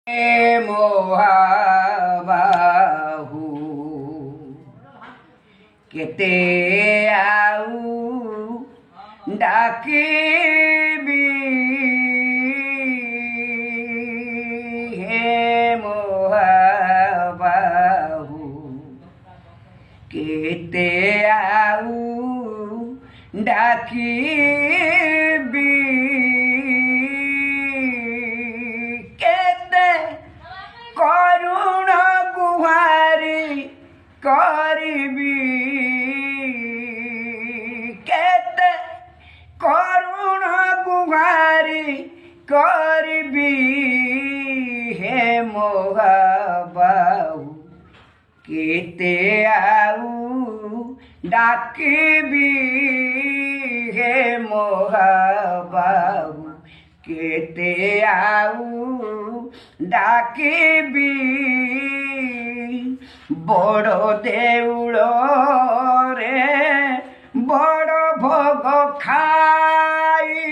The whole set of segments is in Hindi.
मोहाबाहु केते आउ डाकिबी हे मोहाबाहु केते आउ डाकिबी करुण गुहारी करिबी केते करुण गुहारी करिबी हे मोहाबाहु केते आउ डाकिबी हे मोहाबाहु केते आउ डाकिबी बड़ देउल रे बड़ भोग खाई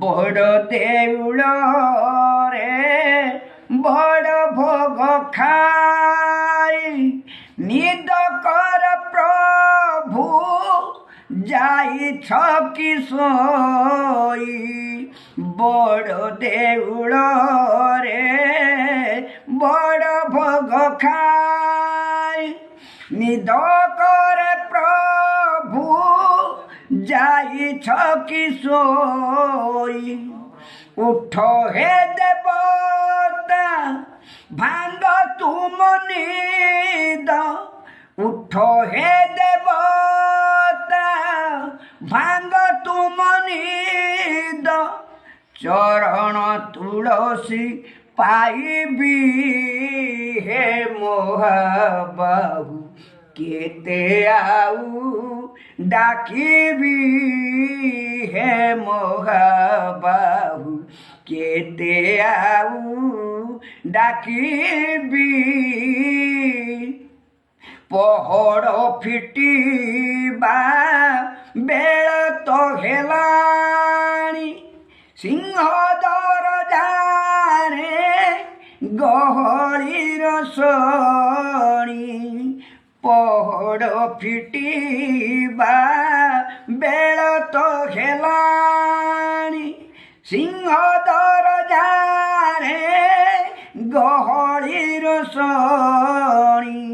बड़ देउल बड़ भोग खाई निद कर प्रभु जाइछ कि सोई बड़ देउल बड़ भोग खाई निद कर प्रभु जाइछ कि सोई उठ हे देवता भांग तुम निद उठ हे देवता भांग तुम निद चरण तुलसी पाइबी हे मोहाबाहु केते आउ डाकिबी हे मोहाबाहु केते आउ डाकिबी पहड़ फिटिबा बेल तो हेलाणी सिंह दरजारे गहळीर सणी पहड़ फिटिबा बेल तो हेलाणी सिंह दरजारे गहळीर सणी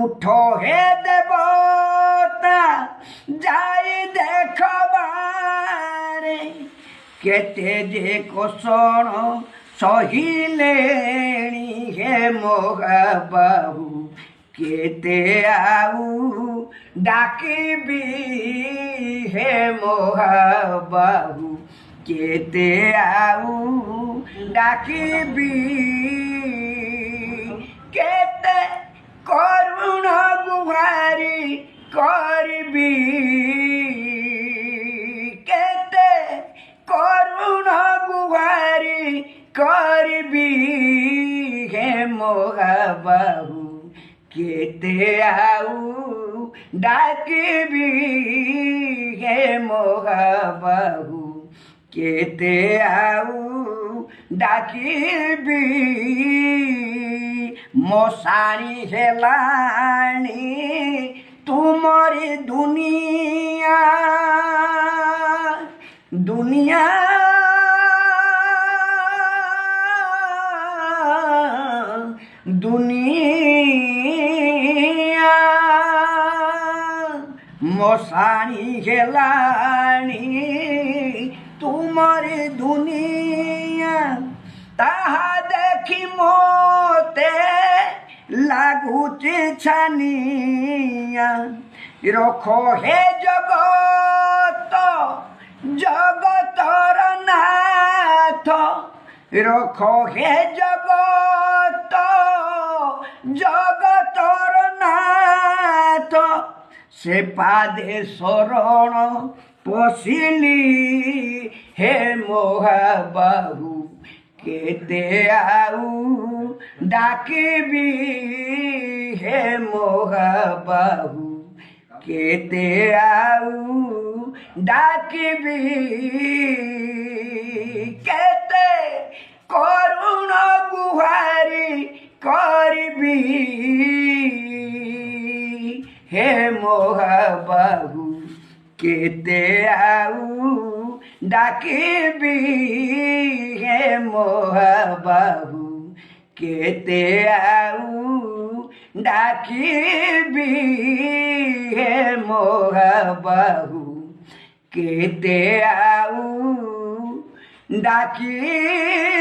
उठ हे देवता जाई देखबारे केते जे कोसण सहिलेणी हे मोहाबाहु केते आउ डाकिबी हे मोहाबाहु केते आउ डाकिबी केते करुण गुहारी करिबी केते करुण गुहारी करिबी हे मोहाबाहु केते आउ डाकिबी हे मोहाबाहु केते आउ डाकिबी मशाणी हेलाणी तुमरी दुनिया दुनिया दुनिया मशाणी हेलाणी तुमरी दुनिया ताहा देखी मोते लागुची छानिया रख हे जगत जगतर नाथ रख हे जगत जगतर नाथ से पादे शरण पशिली हे मोहाबाहु केते आउ ডাকিবি হে মহাবাহু কেতে আউ ডাকিবি কেতে করুণ গুহারি করবি হে মহাবাহু কেতে আউ ডাকিবি হে মহাবাহু কেতে আউ ডাকিবি হে মহাবাহু কেতে আউ ডাকিবি